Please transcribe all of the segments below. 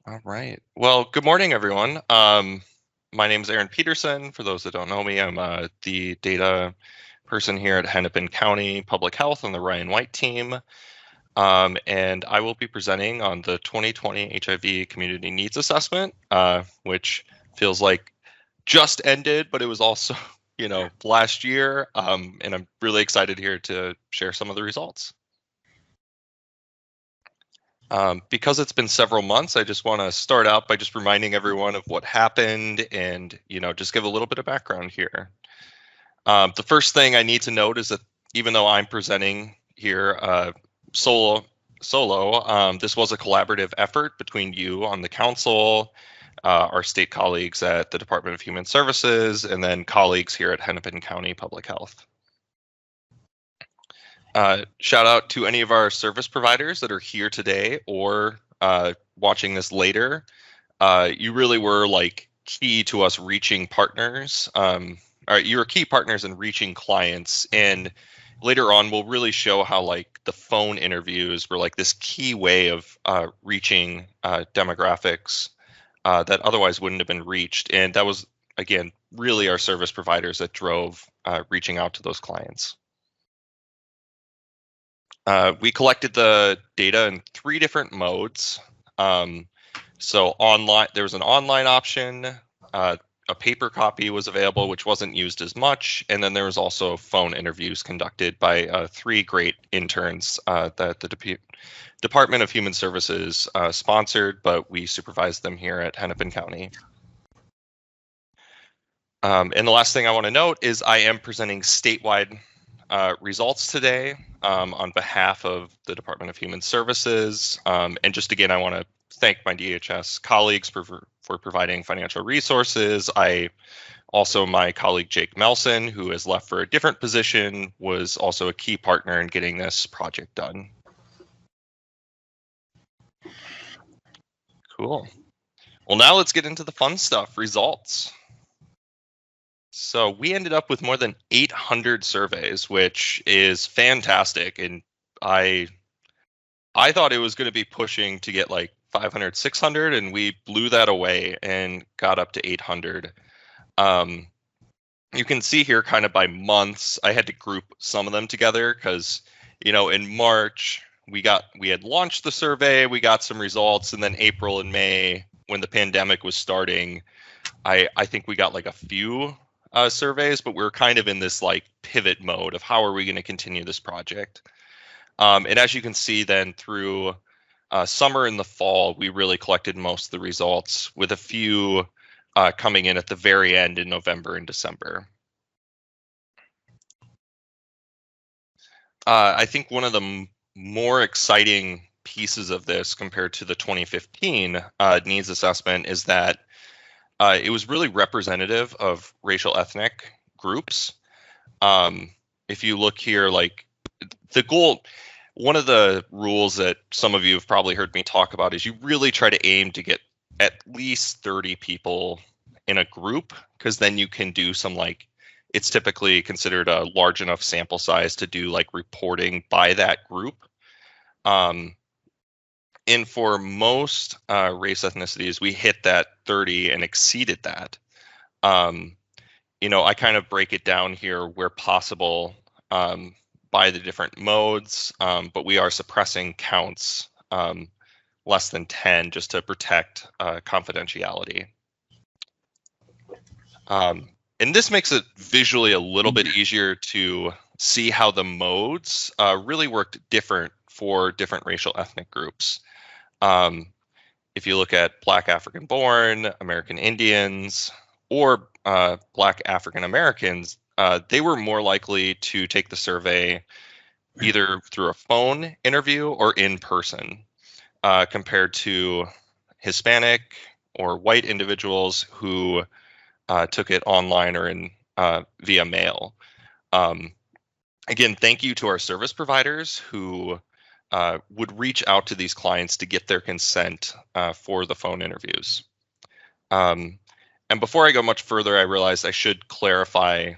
All right. Well, good morning, everyone. My name is Aaron Peterson. For those that don't know me, I'm the data person here at Hennepin County Public Health on the Ryan White team. And I will be presenting on the 2020 HIV Community Needs Assessment, which feels like just ended, but it was also, last year. And I'm really excited here to share some of the results. Because it's been several months, I just want to start out by just reminding everyone of what happened and, just give a little bit of background here. The first thing I need to note is that even though I'm presenting here solo, this was a collaborative effort between you on the council, our state colleagues at the Department of Human Services, and then colleagues here at Hennepin County Public Health. Shout out to any of our service providers that are here today or watching this later. You really were like key to us reaching partners. You were key partners in reaching clients, and later on we'll really show how like the phone interviews were like this key way of reaching demographics that otherwise wouldn't have been reached. And that was, again, really our service providers that drove reaching out to those clients. We collected the data in 3 different modes. So online, there was an online option, a paper copy was available, which wasn't used as much, and then there was also phone interviews conducted by 3 great interns that the Department of Human Services sponsored, but we supervised them here at Hennepin County. And the last thing I want to note is I am presenting statewide results today on behalf of the Department of Human Services. And just again, I want to thank my DHS colleagues for providing financial resources. My colleague Jake Melson, who has left for a different position, was also a key partner in getting this project done. Cool. Well, now let's get into the fun stuff, results. So we ended up with more than 800 surveys, which is fantastic. And I thought it was going to be pushing to get like 500, 600, and we blew that away and got up to 800. You can see here kind of by months, I had to group some of them together because, in March, we had launched the survey, we got some results, and then April and May, when the pandemic was starting, I think we got like a few surveys, but we're kind of in this like pivot mode of how are we going to continue this project. And as you can see then through summer and the fall, we really collected most of the results, with a few coming in at the very end in November and December. I think one of the more exciting pieces of this compared to the 2015 needs assessment is that it was really representative of racial ethnic groups. If you look here, like the goal, one of the rules that some of you have probably heard me talk about is you really try to aim to get at least 30 people in a group, because then you can do some it's typically considered a large enough sample size to do like reporting by that group. And for most race ethnicities, we hit that 30 and exceeded that. I kind of break it down here where possible by the different modes, but we are suppressing counts less than 10 just to protect confidentiality. And this makes it visually a little bit easier to see how the modes really worked different for different racial ethnic groups. If you look at Black African born, American Indians, or Black African Americans, they were more likely to take the survey either through a phone interview or in person, compared to Hispanic or white individuals who took it online or in via mail. Again, thank you to our service providers who would reach out to these clients to get their consent for the phone interviews. And before I go much further, I realized I should clarify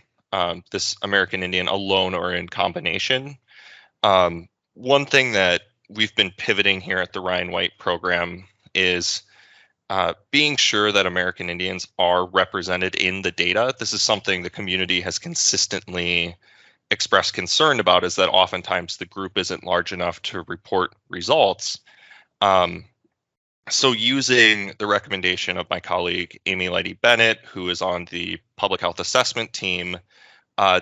this American Indian alone or in combination. One thing that we've been pivoting here at the Ryan White program is being sure that American Indians are represented in the data. This is something the community has consistently expressed concern about, is that oftentimes the group isn't large enough to report results. So using the recommendation of my colleague, Amy Leidy Bennett, who is on the public health assessment team,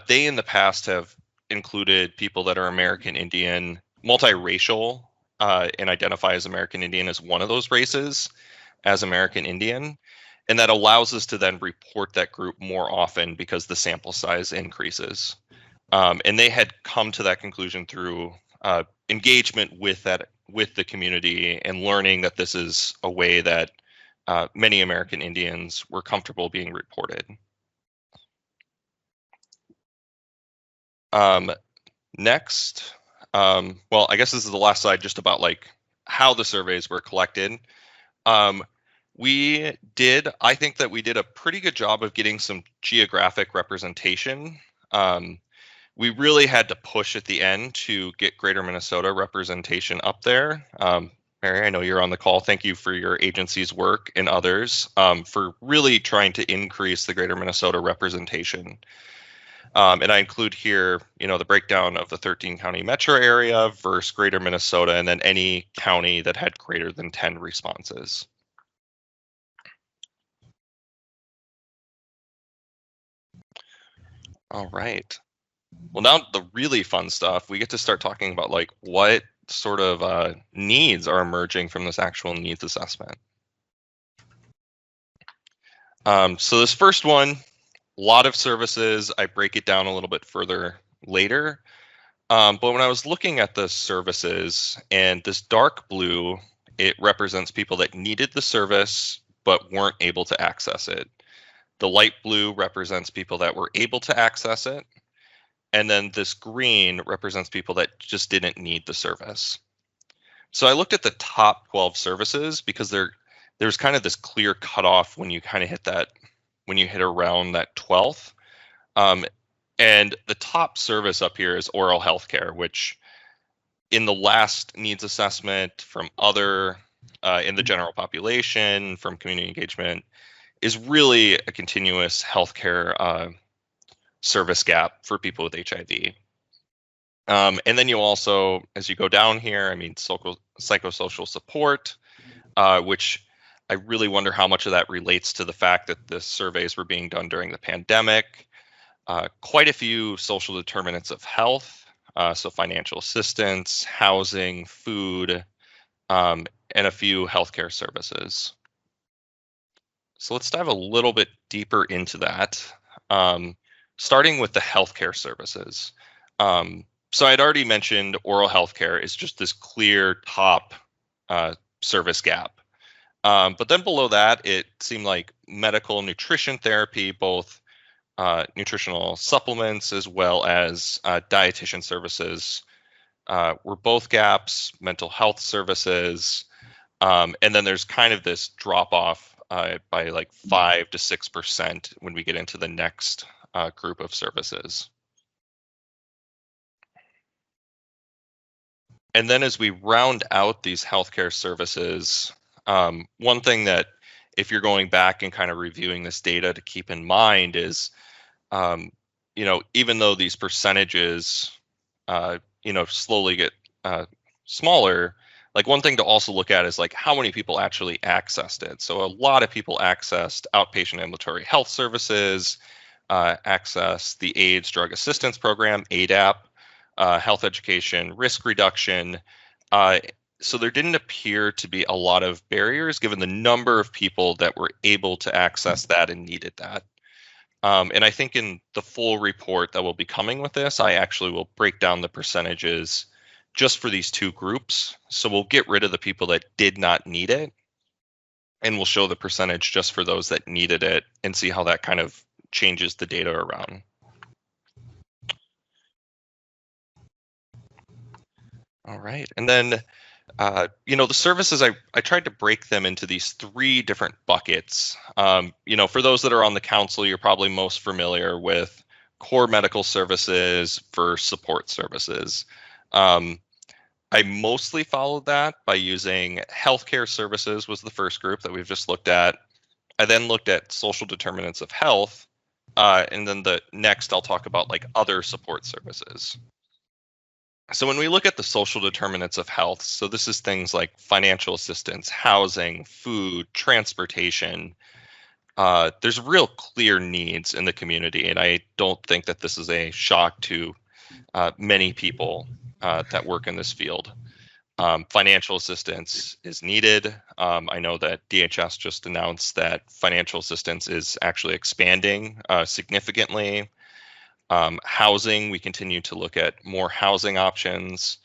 they in the past have included people that are American Indian, multiracial, and identify as American Indian as one of those races, as American Indian. And that allows us to then report that group more often because the sample size increases. And they had come to that conclusion through engagement with the community and learning that this is a way that many American Indians were comfortable being reported. Next, well, I guess this is the last slide just about like how the surveys were collected. I think that we did a pretty good job of getting some geographic representation. We really had to push at the end to get Greater Minnesota representation up there. Mary, I know you're on the call. Thank you for your agency's work and others for really trying to increase the Greater Minnesota representation. And I include here, the breakdown of the 13 county metro area versus Greater Minnesota, and then any county that had greater than 10 responses. All right. Well, now the really fun stuff, we get to start talking about like what sort of needs are emerging from this actual needs assessment. So this first one, a lot of services. I break it down a little bit further later. But when I was looking at the services, and this dark blue, it represents people that needed the service but weren't able to access it. The light blue represents people that were able to access it. And then this green represents people that just didn't need the service. So I looked at the top 12 services because there's kind of this clear cutoff when you kind of hit that, when you hit around that 12th. And the top service up here is oral health care, which in the last needs assessment from other, in the general population, from community engagement, is really a continuous healthcare service gap for people with HIV. And then you also, as you go down here, psychosocial support, which I really wonder how much of that relates to the fact that the surveys were being done during the pandemic. Quite a few social determinants of health, so financial assistance, housing, food, and a few healthcare services. So let's dive a little bit deeper into that, starting with the healthcare services. So I'd already mentioned oral healthcare is just this clear top service gap. But then below that, it seemed like medical nutrition therapy, both nutritional supplements as well as dietitian services were both gaps, mental health services, and then there's kind of this drop off by like 5 to 6% when we get into the next group of services. And then as we round out these healthcare services, one thing that if you're going back and kind of reviewing this data to keep in mind is, even though these percentages, slowly get smaller, like one thing to also look at is like how many people actually accessed it. So a lot of people accessed outpatient ambulatory health services, accessed the AIDS Drug Assistance Program, ADAP, health education, risk reduction. So there didn't appear to be a lot of barriers given the number of people that were able to access that and needed that. And I think in the full report that will be coming with this, I actually will break down the percentages just for these two groups. So we'll get rid of the people that did not need it, and we'll show the percentage just for those that needed it and see how that kind of changes the data around. All right, and then the services, I tried to break them into these 3 different buckets. For those that are on the council, you're probably most familiar with core medical services versus support services. I mostly followed that by using healthcare services was the first group that we've just looked at. I then looked at social determinants of health, and then the next I'll talk about like other support services. So when we look at the social determinants of health, so this is things like financial assistance, housing, food, transportation. There's real clear needs in the community, and I don't think that this is a shock to many people that work in this field. Financial assistance is needed. I know that DHS just announced that financial assistance is actually expanding significantly. Housing, we continue to look at more housing options.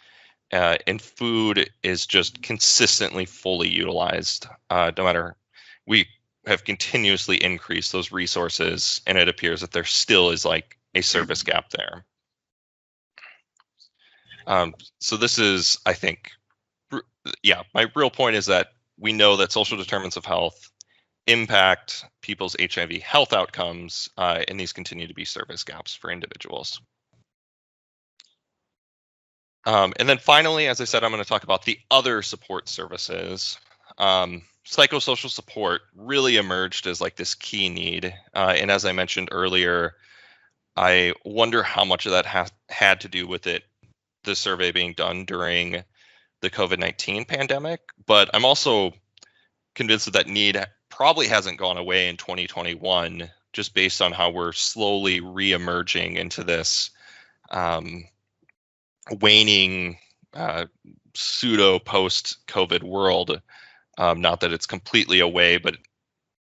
And food is just consistently fully utilized. No matter, we have continuously increased those resources, and it appears that there still is like a service gap there. So this is, I think, yeah, my real point is that we know that social determinants of health impact people's HIV health outcomes, and these continue to be service gaps for individuals. And then finally, as I said, I'm going to talk about the other support services. Psychosocial support really emerged as like this key need. And as I mentioned earlier, I wonder how much of that had to do with the survey being done during the COVID-19 pandemic. But I'm also convinced that need probably hasn't gone away in 2021, just based on how we're slowly re-emerging into this waning pseudo post-COVID world. Not that it's completely away, but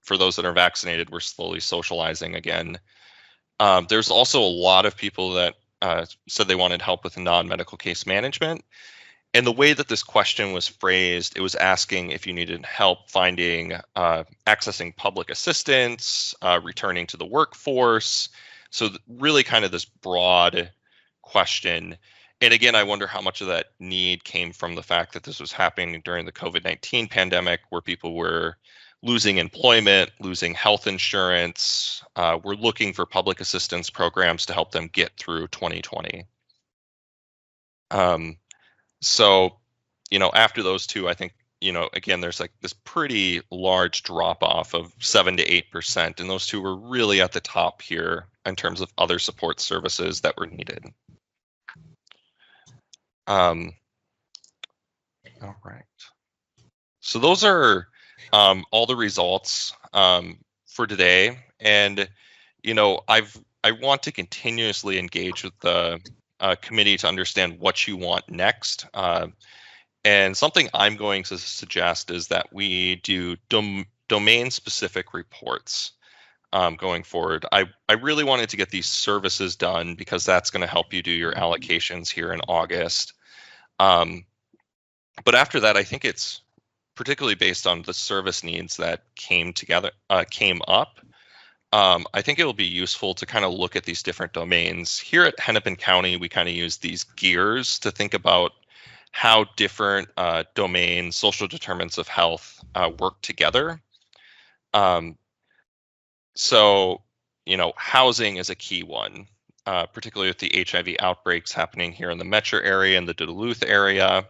for those that are vaccinated, we're slowly socializing again. There's also a lot of people that said they wanted help with non-medical case management. And the way that this question was phrased, it was asking if you needed help finding, accessing public assistance, returning to the workforce. So really kind of this broad question. And again, I wonder how much of that need came from the fact that this was happening during the COVID-19 pandemic, where people were losing employment, losing health insurance, were looking for public assistance programs to help them get through 2020. So, after those two, I think, again, there's like this pretty large drop off of 7 to 8%. And those two were really at the top here in terms of other support services that were needed. All right. So those are all the results for today. And, I want to continuously engage with the committee to understand what you want next. And something I'm going to suggest is that we do domain-specific reports going forward. I really wanted to get these services done because that's going to help you do your allocations here in August. But after that, I think it's particularly based on the service needs that came up. I think it will be useful to kind of look at these different domains. Here at Hennepin County, we kind of use these gears to think about how different domains, social determinants of health, work together. So, housing is a key one, particularly with the HIV outbreaks happening here in the metro area and the Duluth area.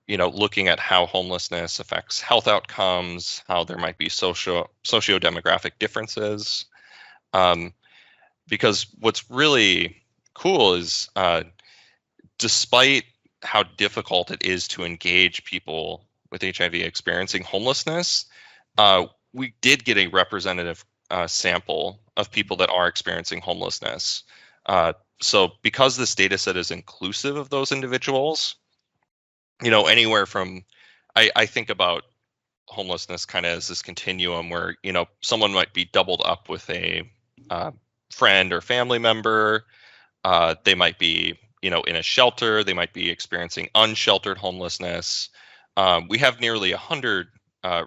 Looking at how homelessness affects health outcomes, how there might be socio-demographic differences. Because what's really cool is, despite how difficult it is to engage people with HIV experiencing homelessness, we did get a representative sample of people that are experiencing homelessness. So because this data set is inclusive of those individuals, anywhere from, I think about homelessness kind of as this continuum where, someone might be doubled up with a friend or family member. They might be, in a shelter. They might be experiencing unsheltered homelessness. We have nearly 100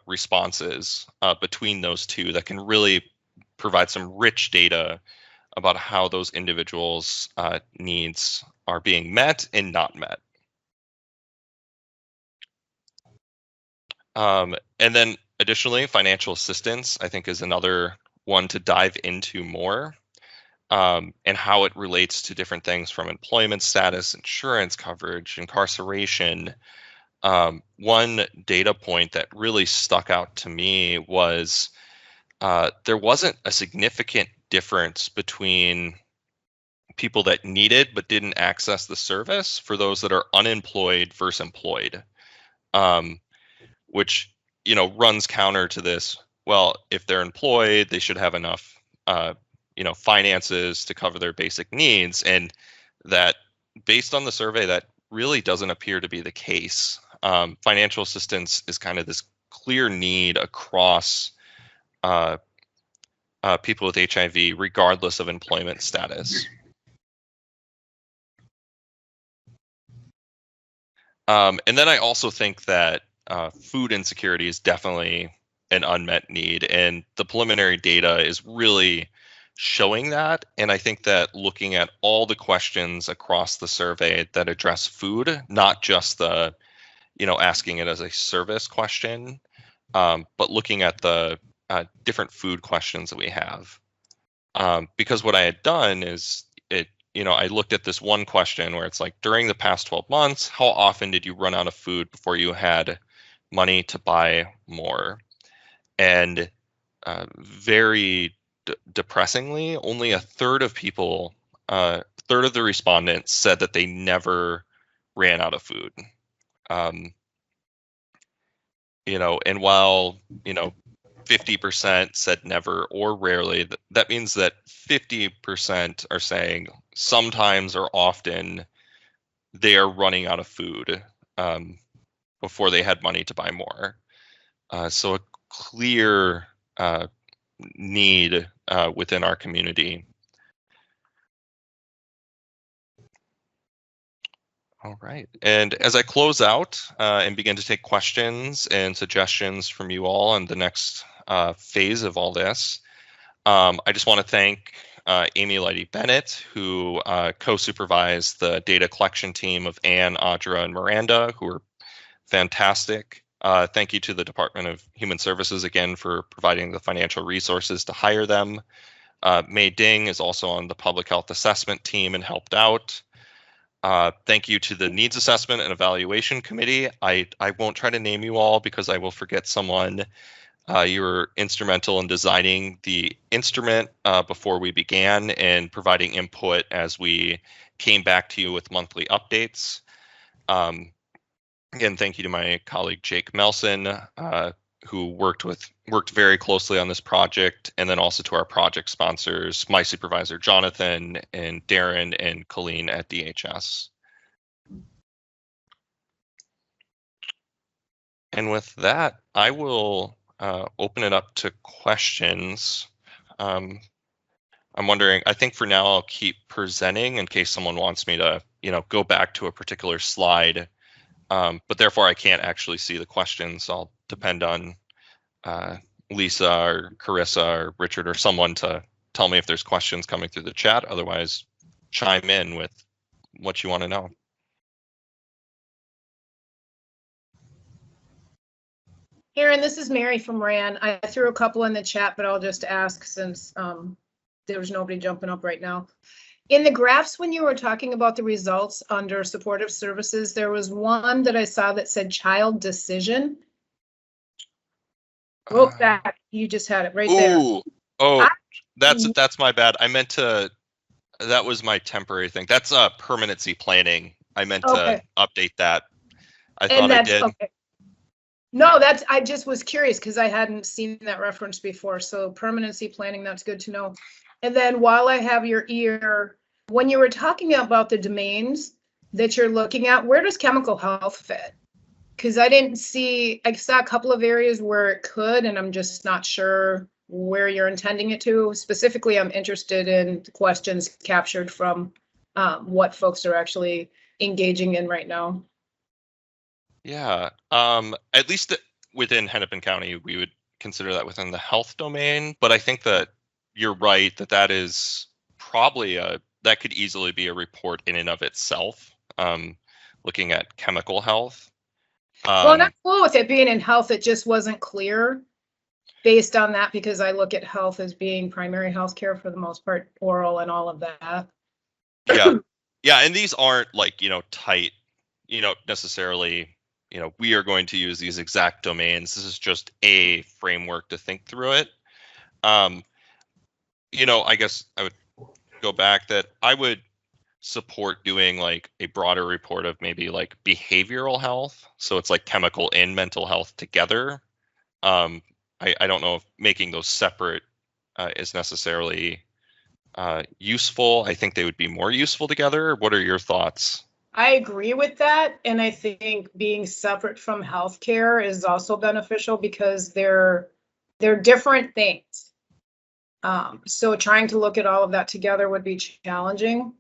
responses between those two that can really provide some rich data about how those individuals' needs are being met and not met. And then additionally, financial assistance, I think, is another one to dive into more. and how it relates to different things from employment status, insurance coverage, incarceration. One data point that really stuck out to me was there wasn't a significant difference between people that needed but didn't access the service for those that are unemployed versus employed, um, which runs counter to this. Well, if they're employed, they should have enough finances to cover their basic needs, and that, based on the survey, that really doesn't appear to be the case. Financial assistance is kind of this clear need across people with HIV, regardless of employment status. And then I also think that food insecurity is definitely an unmet need, and the preliminary data is really showing that. And I think that looking at all the questions across the survey that address food, not just the, asking it as a service question, but looking at the different food questions that we have. Because what I had done is I looked at this one question where it's like, during the past 12 months, how often did you run out of food before you had money to buy more? And very depressingly, only a third of people, third of the respondents said that they never ran out of food. And while, 50% said never or rarely, that means that 50% are saying sometimes or often they are running out of food before they had money to buy more. So a clear need within our community. All right. And as I close out and begin to take questions and suggestions from you all on the next phase of all this, I just want to thank Amy Lighty Bennett, who co-supervised the data collection team of Anne, Audra, and Miranda, who are fantastic. Thank you to the Department of Human Services again for providing the financial resources to hire them. May Ding is also on the public health assessment team and helped out. Thank you to the Needs Assessment and Evaluation Committee. I won't try to name you all because I will forget someone. You were instrumental in designing the instrument before we began and providing input as we came back to you with monthly updates. Again, thank you to my colleague Jake Melson, who worked very closely on this project, and then also to our project sponsors, my supervisor Jonathan and Darren and Colleen at DHS. And with that, I will open it up to questions. I'm wondering, I think for now I'll keep presenting in case someone wants me to, go back to a particular slide. But therefore I can't actually see the questions. I'll depend on Lisa or Carissa or Richard or someone to tell me if there's questions coming through the chat. Otherwise, chime in with what you want to know. Aaron, this is Mary from RAN. I threw a couple in the chat, but I'll just ask since there's nobody jumping up right now. In the graphs, when you were talking about the results under supportive services, there was one that I saw that said child decision. Oh, that you just had it right there. Oh, that's my bad. I meant to. That was my temporary thing. That's permanency planning. I meant to update that. I thought I did. Okay. No, I just was curious because I hadn't seen that reference before. So permanency planning, that's good to know. And then while I have your ear, when you were talking about the domains that you're looking at, where does chemical health fit? Because I saw a couple of areas where it could, and I'm just not sure where you're intending it to. Specifically, I'm interested in questions captured from what folks are actually engaging in right now. Yeah, at least within Hennepin County, we would consider that within the health domain. But I think that you're right that is probably that could easily be a report in and of itself, looking at chemical health. Well, not cool with it being in health. It just wasn't clear based on that, because I look at health as being primary health care for the most part, oral and all of that. Yeah. Yeah. And these aren't like, tight, necessarily, we are going to use these exact domains. This is just a framework to think through it. I guess I would go back that I would support doing like a broader report of maybe like behavioral health. So it's like chemical and mental health together. I don't know if making those separate is necessarily useful. I think they would be more useful together. What are your thoughts? I agree with that. And I think being separate from healthcare is also beneficial because they're different things. So trying to look at all of that together would be challenging.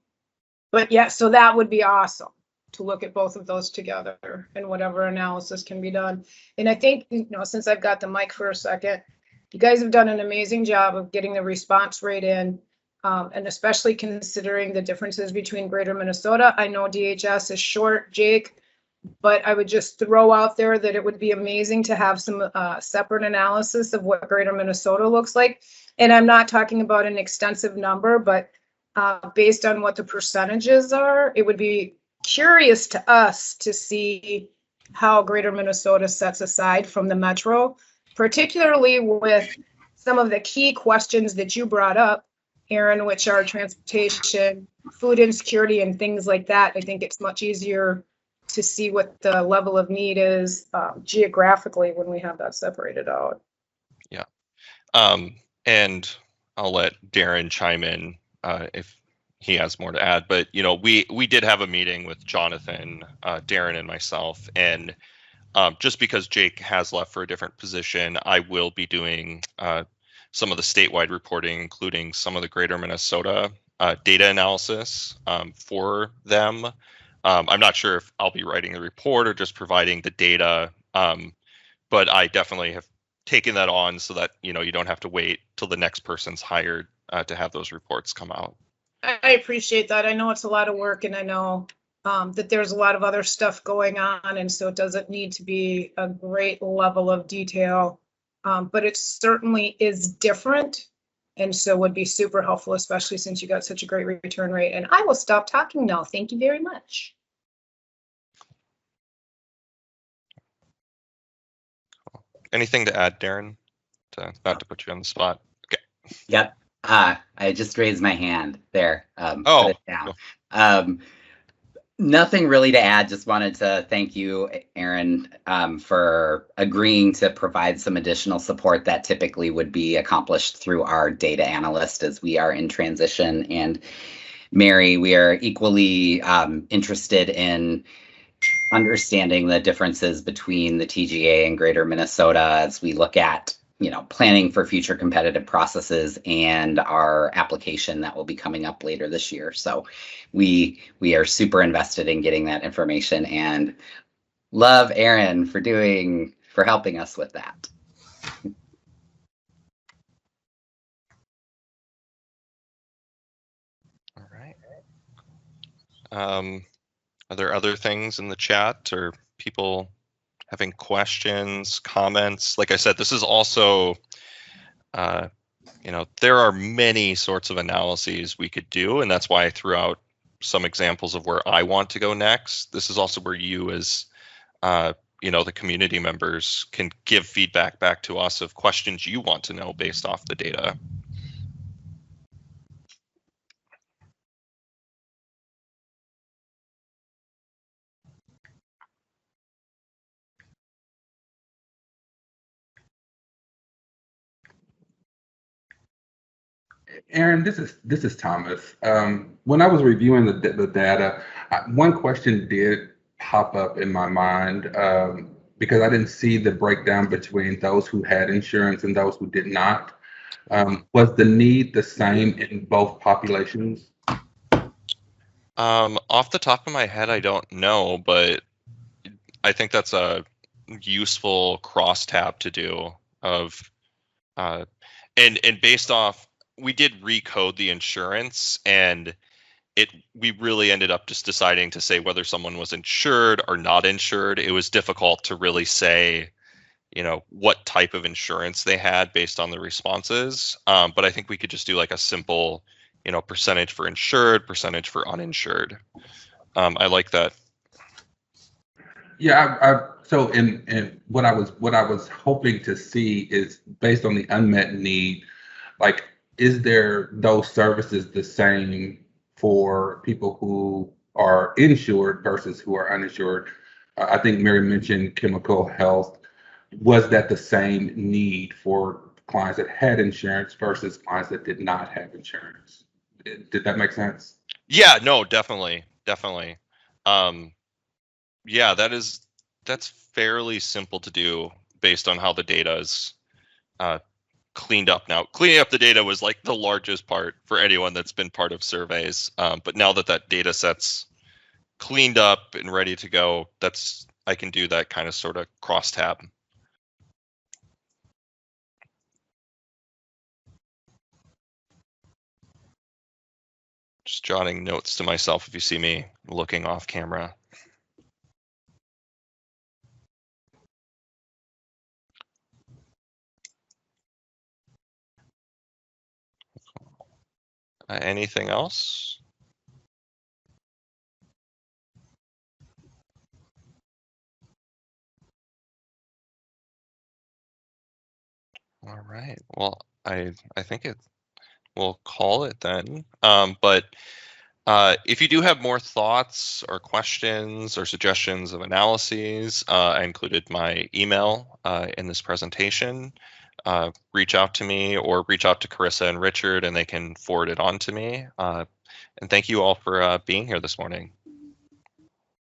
But yeah, so that would be awesome to look at both of those together and whatever analysis can be done. And I think, since I've got the mic for a second, you guys have done an amazing job of getting the response rate in, and especially considering the differences between Greater Minnesota. I know DHS is short, Jake, but I would just throw out there that it would be amazing to have some separate analysis of what Greater Minnesota looks like. And I'm not talking about an extensive number, but based on what the percentages are, it would be curious to us to see how Greater Minnesota sets aside from the metro, particularly with some of the key questions that you brought up, Aaron, which are transportation, food insecurity, and things like that. I think it's much easier to see what the level of need is geographically when we have that separated out. Yeah. And I'll let Darren chime in if he has more to add. But, we did have a meeting with Jonathan, Darren, and myself. And just because Jake has left for a different position, I will be doing some of the statewide reporting, including some of the Greater Minnesota data analysis for them. I'm not sure if I'll be writing the report or just providing the data, but I definitely have taken that on so that you don't have to wait till the next person's hired to have those reports come out. I appreciate that. I know it's a lot of work, and I know that there's a lot of other stuff going on, and so it doesn't need to be a great level of detail, but it certainly is different, and so would be super helpful, especially since you got such a great return rate. And I will stop talking now. Thank you very much. Anything to add, Darren? Not to put you on the spot. Okay. Yep. I just raised my hand there. Put it down. Nothing really to add. Just wanted to thank you, Aaron, for agreeing to provide some additional support that typically would be accomplished through our data analyst as we are in transition. And Mary, we are equally interested in understanding the differences between the TGA and Greater Minnesota as we look at planning for future competitive processes and our application that will be coming up later this year. So we are super invested in getting that information and love Aaron for helping us with that. All right. Are there other things in the chat or people having questions, comments? Like I said, this is also, there are many sorts of analyses we could do, and that's why I threw out some examples of where I want to go next. This is also where you as, the community members can give feedback back to us of questions you want to know based off the data. Aaron, this is Thomas. When I was reviewing the data, one question did pop up in my mind because I didn't see the breakdown between those who had insurance and those who did not. Was the need the same in both populations? Off the top of my head, I don't know, but I think that's a useful crosstab to do of, and based off, we did recode the insurance, and we really ended up just deciding to say whether someone was insured or not insured. It was difficult to really say, what type of insurance they had based on the responses. But I think we could just do like a simple, percentage for insured, percentage for uninsured. I like that. Yeah, so in what I was hoping to see is based on the unmet need, like, is there those services the same for people who are insured versus who are uninsured? I think Mary mentioned chemical health. Was that the same need for clients that had insurance versus clients that did not have insurance? Did that make sense? Yeah, no, definitely. Yeah, that's fairly simple to do based on how the data is cleaned up now. Cleaning up the data was like the largest part for anyone that's been part of surveys. But now that data set's cleaned up and ready to go, I can do that kind of sort of crosstab. Just jotting notes to myself if you see me looking off camera. Anything else? All right. Well, I think we'll call it then. But if you do have more thoughts or questions or suggestions of analyses, I included my email in this presentation. Reach out to me or reach out to Carissa and Richard, and they can forward it on to me. And thank you all for being here this morning.